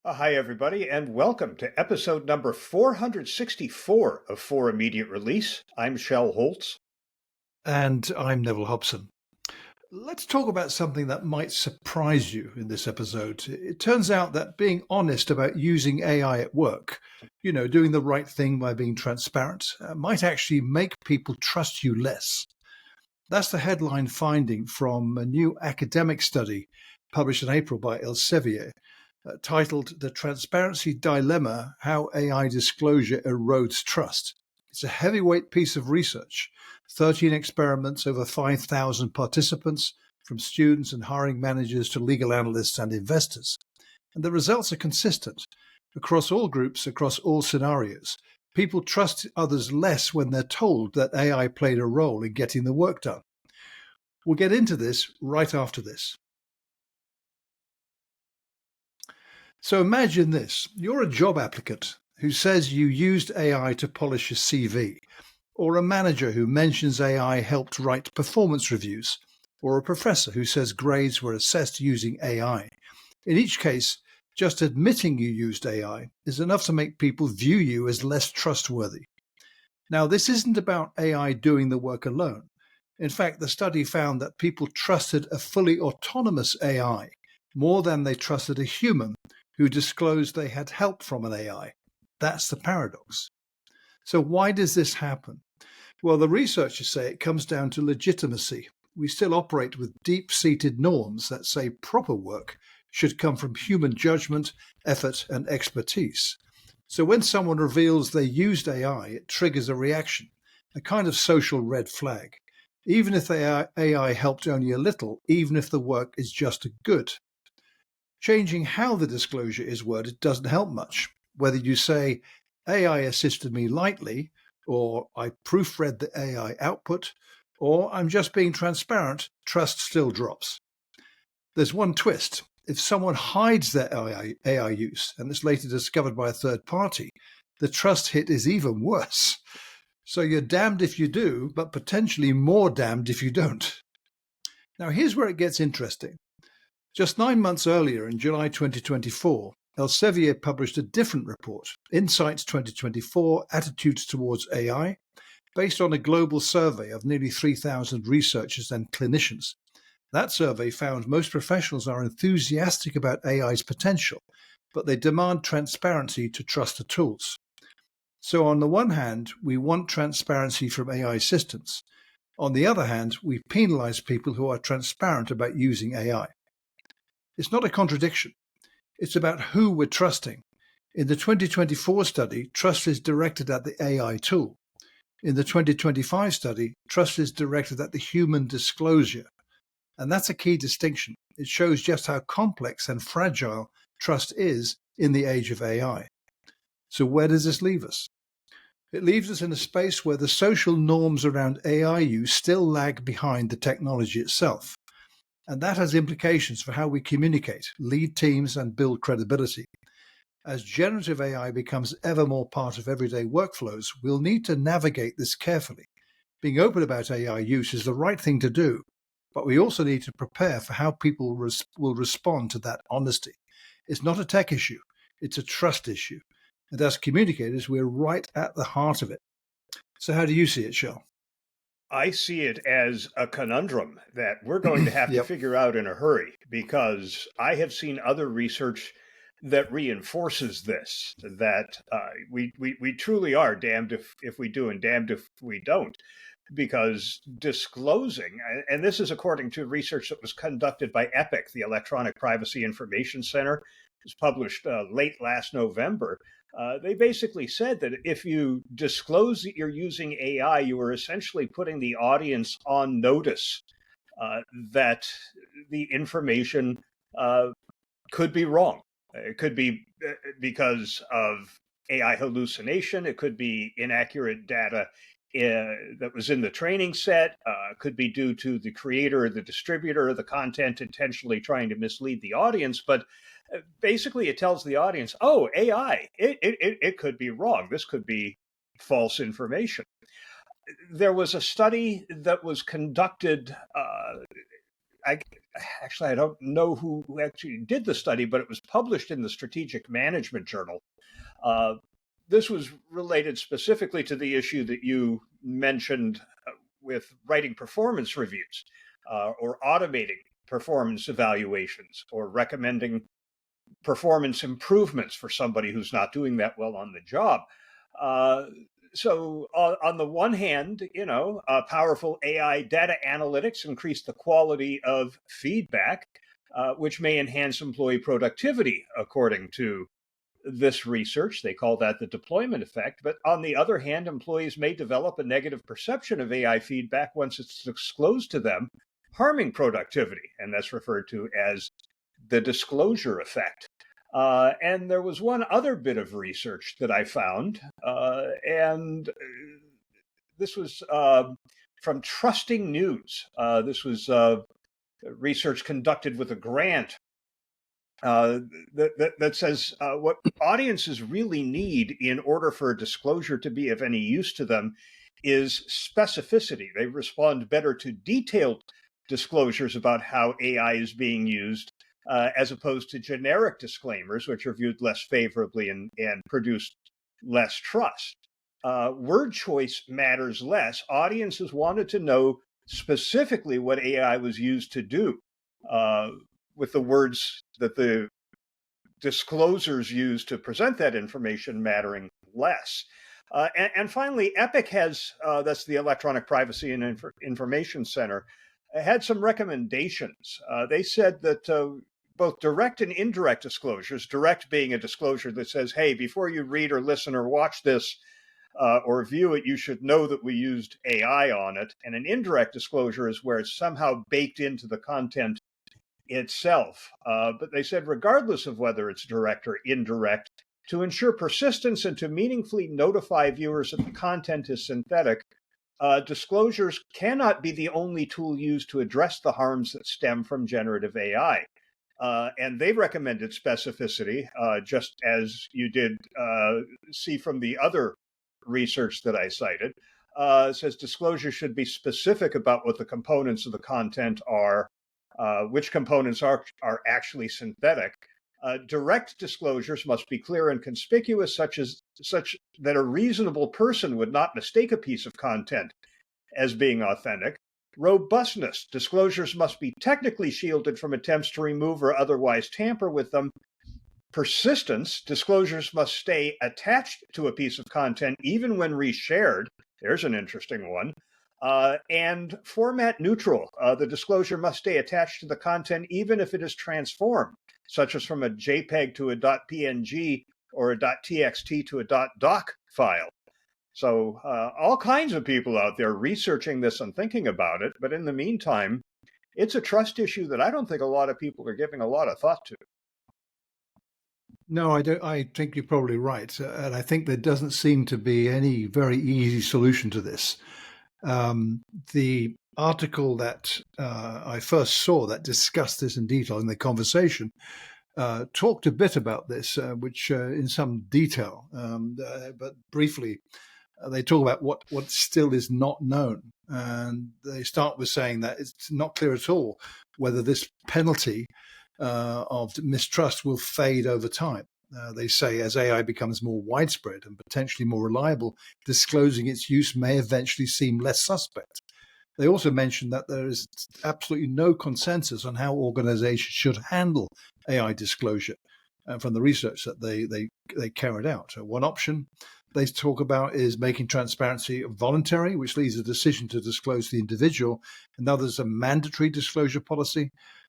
Hi, everybody, and welcome to episode number 464 of For Immediate Release. I'm Shel Holtz. And I'm Neville Hobson. Let's talk about something that might surprise you in this episode. It turns out that being honest about using AI at work, doing the right thing by being transparent, might actually make people trust you less. That's the headline finding from a new academic study published in April by Elsevier, titled The Transparency Dilemma: How AI Disclosure Erodes Trust. It's a heavyweight piece of research, 13 experiments over 5,000 participants, from students and hiring managers to legal analysts and investors. And the results are consistent across all groups, across all scenarios. People trust others less when they're told that AI played a role in getting the work done. We'll get into this right after this. So imagine this. You're a job applicant who says you used AI to polish your CV, or a manager who mentions AI helped write performance reviews, or a professor who says grades were assessed using AI. In each case, just admitting you used AI is enough to make people view you as less trustworthy. Now, this isn't about AI doing the work alone. In fact, the study found that people trusted a fully autonomous AI more than they trusted a human who disclosed they had help from an AI. That's the paradox. So why does this happen? Well, the researchers say it comes down to legitimacy. We still operate with deep-seated norms that say proper work should come from human judgment, effort, and expertise. So when someone reveals they used AI, it triggers a reaction, a kind of social red flag, even if the AI helped only a little, even if the work is just good. Changing how the disclosure is worded doesn't help much. Whether you say, AI assisted me lightly, or I proofread the AI output, or I'm just being transparent, trust still drops. There's one twist. If someone hides their AI use, and it's later discovered by a third party, the trust hit is even worse. So you're damned if you do, but potentially more damned if you don't. Now, here's where it gets interesting. Just 9 months earlier, in July 2024, Elsevier published a different report, Insights 2024 Attitudes Towards AI, based on a global survey of nearly 3,000 researchers and clinicians. That survey found most professionals are enthusiastic about AI's potential, but they demand transparency to trust the tools. So on the one hand, we want transparency from AI systems. On the other hand, we penalize people who are transparent about using AI. It's not a contradiction. It's about who we're trusting. In the 2024 study, trust is directed at the AI tool. In the 2025 study, trust is directed at the human disclosure. And that's a key distinction. It shows just how complex and fragile trust is in the age of AI. So where does this leave us? It leaves us in a space where the social norms around AI use still lag behind the technology itself. And that has implications for how we communicate, lead teams, and build credibility. As generative AI becomes ever more part of everyday workflows, we'll need to navigate this carefully. Being open about AI use is the right thing to do, but we also need to prepare for how people will respond to that honesty. It's not a tech issue, it's a trust issue. And as communicators, we're right at the heart of it. So how do you see it, Shel? I see it as a conundrum that we're going to have to Yep. figure out in a hurry because I have seen other research that reinforces this, that we truly are damned if we do and damned if we don't. Because disclosing, and this is according to research that was conducted by EPIC, the Electronic Privacy Information Center, it was published late last November. They basically said that if you disclose that you're using AI, you are essentially putting the audience on notice that the information could be wrong. It could be because of AI hallucination. It could be inaccurate data that was in the training set. Could be due to the creator or the distributor of the content intentionally trying to mislead the audience. But basically, it tells the audience, oh, AI, it could be wrong. This could be false information. There was a study that was conducted I don't know who actually did the study, but it was published in the Strategic Management Journal. This was related specifically to the issue that you mentioned with writing performance reviews or automating performance evaluations or recommending performance improvements for somebody who's not doing that well on the job. So on the one hand, powerful AI data analytics increase the quality of feedback, which may enhance employee productivity, according to this research. They call that the deployment effect. But on the other hand, employees may develop a negative perception of AI feedback once it's disclosed to them, harming productivity. And that's referred to as the disclosure effect. And there was one other bit of research that I found, and this was from Trusting News. This was research conducted with a grant that says what audiences really need in order for a disclosure to be of any use to them is specificity. They respond better to detailed disclosures about how AI is being used as opposed to generic disclaimers, which are viewed less favorably and produce less trust. Word choice matters less. Audiences wanted to know specifically what AI was used to do, with the words that the disclosures use to present that information mattering less. And finally, EPIC has, that's the Electronic Privacy and Information Center, had some recommendations. They said that both direct and indirect disclosures, direct being a disclosure that says, hey, before you read or listen or watch this or view it, you should know that we used AI on it. And an indirect disclosure is where it's somehow baked into the content itself. But they said, regardless of whether it's direct or indirect, to ensure persistence and to meaningfully notify viewers that the content is synthetic, disclosures cannot be the only tool used to address the harms that stem from generative AI. And they recommended specificity, just as you did see from the other research that I cited. It says disclosure should be specific about what the components of the content are, which components are actually synthetic. Direct disclosures must be clear and conspicuous, such that a reasonable person would not mistake a piece of content as being authentic. Robustness. Disclosures must be technically shielded from attempts to remove or otherwise tamper with them. Persistence. Disclosures must stay attached to a piece of content even when reshared. There's an interesting one. And format neutral. The disclosure must stay attached to the content even if it is transformed, such as from a JPEG to a .png or a .txt to a .doc file. So all kinds of people out there researching this and thinking about it. But in the meantime, it's a trust issue that I don't think a lot of people are giving a lot of thought to. No, I don't. I think you're probably right. And I think there doesn't seem to be any very easy solution to this. The article that I first saw that discussed this in detail in the conversation talked a bit about this, which in some detail, but briefly, they talk about what still is not known. And they start with saying that it's not clear at all whether this penalty of mistrust will fade over time. They say as AI becomes more widespread and potentially more reliable, disclosing its use may eventually seem less suspect. They also mentioned that there is absolutely no consensus on how organizations should handle AI disclosure from the research that they carried out. One option they talk about is making transparency voluntary, which leaves a decision to disclose the individual, and others a mandatory disclosure policy.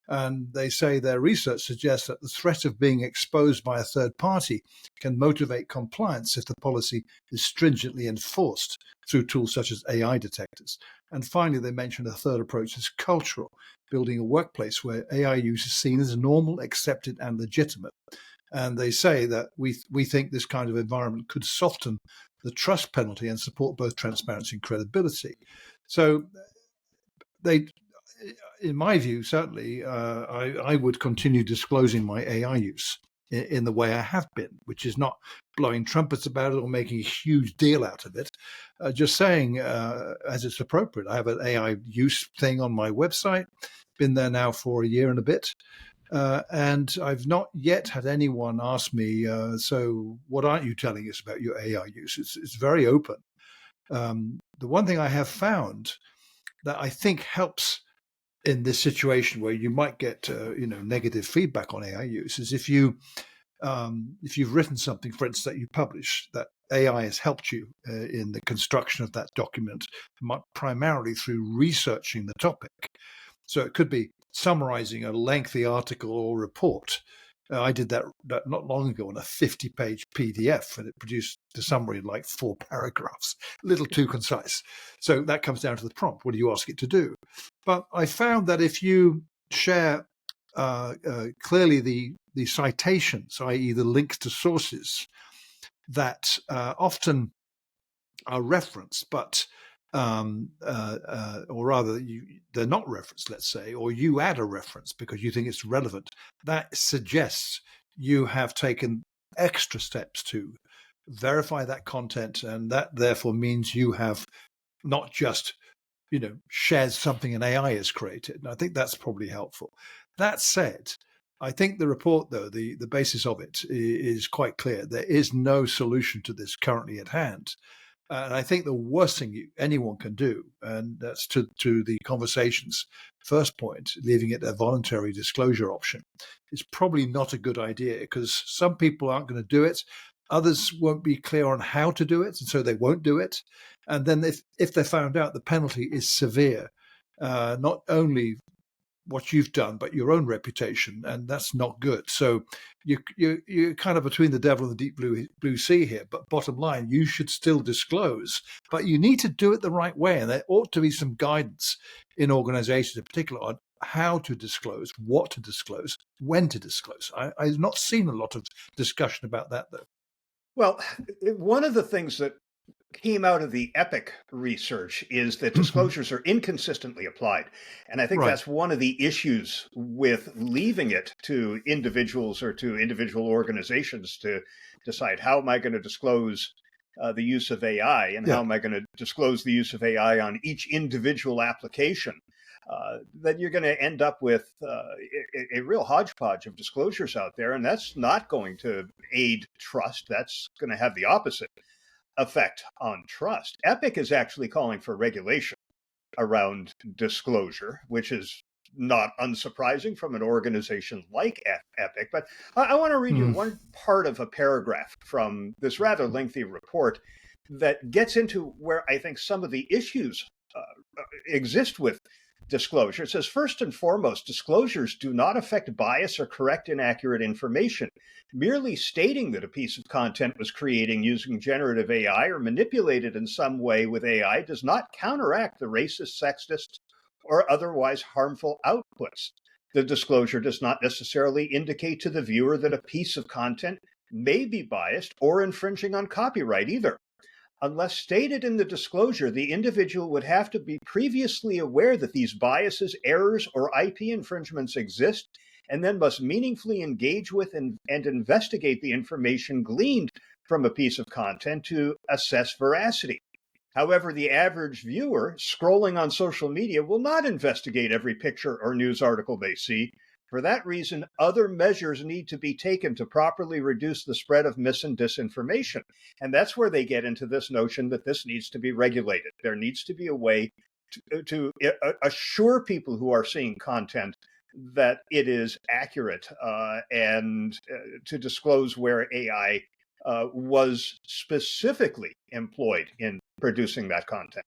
And they say their research suggests that the threat of being exposed by a third party can motivate compliance if the policy is stringently enforced through tools such as AI detectors. And finally, they mentioned a third approach is cultural, building a workplace where AI use is seen as normal, accepted, and legitimate. And they say that we think this kind of environment could soften the trust penalty and support both transparency and credibility. So they, in my view, certainly, I would continue disclosing my AI use in the way I have been, which is not blowing trumpets about it or making a huge deal out of it, just saying, as it's appropriate. I have an AI use thing on my website, been there now for a year and a bit. And I've not yet had anyone ask me, so what aren't you telling us about your AI use? It's very open. The one thing I have found that I think helps in this situation where you might get negative feedback on AI use is if you've written something, for instance, that you publish, that AI has helped you in the construction of that document, primarily through researching the topic. So it could be summarizing a lengthy article or report. I did that not long ago on a 50-page PDF, and it produced the summary in like 4 paragraphs, a little too concise. So that comes down to the prompt. What do you ask it to do? But I found that if you share clearly the citations, i.e. the links to sources that often are referenced, but or rather they're not referenced, let's say, or you add a reference because you think it's relevant, that suggests you have taken extra steps to verify that content, and that therefore means you have not just shared something an AI has created. And I think that's probably helpful. That said, I think the report, though, the basis of it is quite clear. There is no solution to this currently at hand. And I think the worst thing anyone can do, and that's to the conversation's first point, leaving it a voluntary disclosure option, is probably not a good idea, because some people aren't going to do it. Others won't be clear on how to do it, and so they won't do it. And then if they're found out, the penalty is severe, not only what you've done, but your own reputation, and that's not good. So you're kind of between the devil and the deep blue sea here. But bottom line, you should still disclose, but you need to do it the right way, and there ought to be some guidance in organizations, in particular, on how to disclose, what to disclose, when to disclose. I've not seen a lot of discussion about that, though. Well, one of the things that came out of the EPIC research is that disclosures are inconsistently applied. And I think Right. that's one of the issues with leaving it to individuals or to individual organizations to decide, how am I going to disclose the use of AI, and how am I going to disclose the use of AI on each individual application? Then you're going to end up with a real hodgepodge of disclosures out there, and that's not going to aid trust. That's going to have the opposite effect on trust. EPIC is actually calling for regulation around disclosure, which is not unsurprising from an organization like EPIC. But I want to read you one part of a paragraph from this rather lengthy report that gets into where I think some of the issues exist with disclosure. It says, first and foremost, disclosures do not affect bias or correct inaccurate information. Merely stating that a piece of content was creating using generative AI or manipulated in some way with AI does not counteract the racist, sexist, or otherwise harmful outputs. The disclosure does not necessarily indicate to the viewer that a piece of content may be biased or infringing on copyright either. Unless stated in the disclosure, the individual would have to be previously aware that these biases, errors, or IP infringements exist, and then must meaningfully engage with and investigate the information gleaned from a piece of content to assess veracity. However, the average viewer scrolling on social media will not investigate every picture or news article they see. For that reason, other measures need to be taken to properly reduce the spread of mis and disinformation. And that's where they get into this notion that this needs to be regulated. There needs to be a way to assure people who are seeing content that it is accurate and to disclose where AI was specifically employed in producing that content.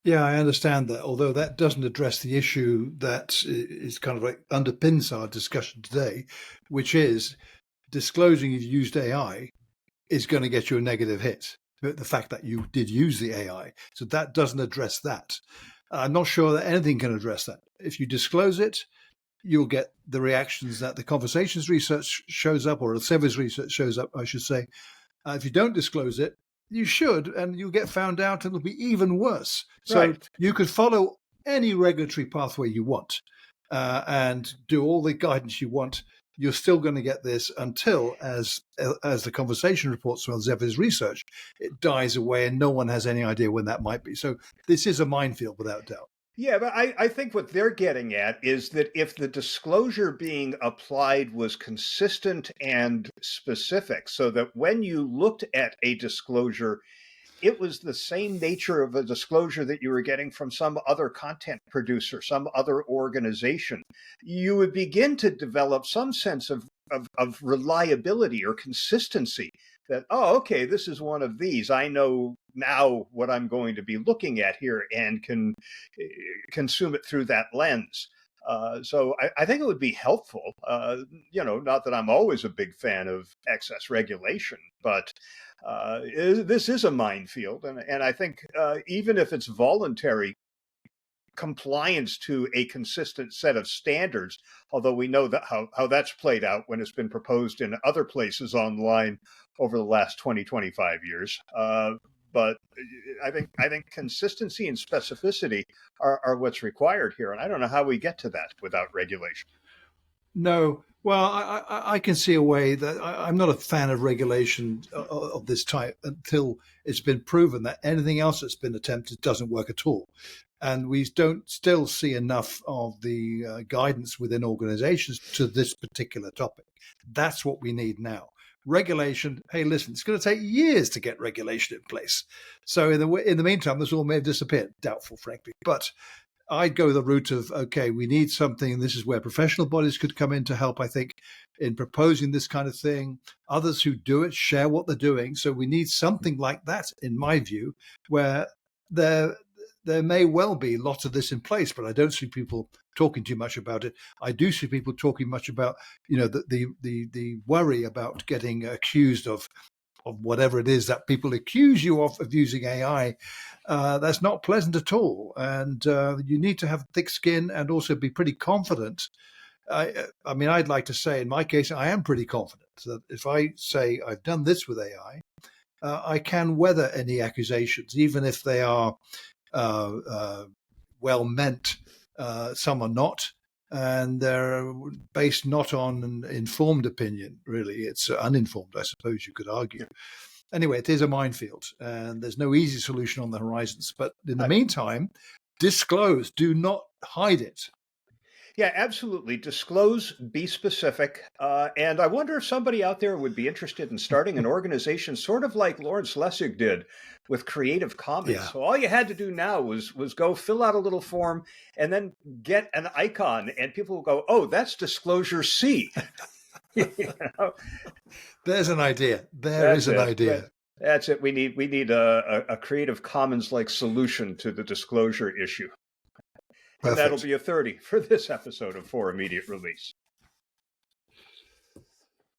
Yeah, I understand that, although that doesn't address the issue that is kind of like underpins our discussion today, which is disclosing you've used AI is going to get you a negative hit. The fact that you did use the AI. So that doesn't address that. I'm not sure that anything can address that. If you disclose it, you'll get the reactions that the conversations research shows up, or the service research shows up, I should say. If you don't disclose it, you should, and you'll get found out, and it'll be even worse. So you could follow any regulatory pathway you want and do all the guidance you want. you're still going to get this until, as the conversation reports from Zev's research, it dies away and no one has any idea when that might be. So this is a minefield without doubt. Yeah, but I think what they're getting at is that if the disclosure being applied was consistent and specific, so that when you looked at a disclosure, it was the same nature of a disclosure that you were getting from some other content producer, some other organization, you would begin to develop some sense of reliability or consistency that, oh, okay, this is one of these. I know now what I'm going to be looking at here and can consume it through that lens. So I think it would be helpful, not that I'm always a big fan of excess regulation, but this is a minefield. And I think even if it's voluntary compliance to a consistent set of standards, although we know that how that's played out when it's been proposed in other places online over the last 20, 25 years. But I think consistency and specificity are what's required here. And I don't know how we get to that without regulation. No. Well, I can see a way that I'm not a fan of regulation of this type until it's been proven that anything else that's been attempted doesn't work at all. And we don't still see enough of the guidance within organizations to this particular topic. That's what we need now. Regulation, hey, listen, it's going to take years to get regulation in place. So in the meantime, this all may have disappeared. Doubtful, frankly. But I'd go the route of, okay, we need something, and this is where professional bodies could come in to help, I think, in proposing this kind of thing. Others who do it share what they're doing. So we need something like that, in my view, where there may well be lots of this in place, but I don't see people talking too much about it. I do see people talking much about, the worry about getting accused of whatever it is that people accuse you of using AI. That's not pleasant at all. And you need to have thick skin and also be pretty confident. I mean, I'd like to say, in my case, I am pretty confident that if I say I've done this with AI, I can weather any accusations, even if they are well meant. Some are not, and they're based not on an informed opinion, really. It's uninformed, I suppose you could argue. Anyway, it is a minefield, and there's no easy solution on the horizons. But in the meantime, disclose, do not hide it. Yeah, absolutely. Disclose, be specific. And I wonder if somebody out there would be interested in starting an organization sort of like Lawrence Lessig did with Creative Commons. Yeah. So all you had to do now was go fill out a little form and then get an icon, and people will go, oh, that's Disclosure C. There's an idea. That's an idea. That's it. We need a Creative Commons-like solution to the disclosure issue. And that'll be a 30 for this episode of For Immediate Release.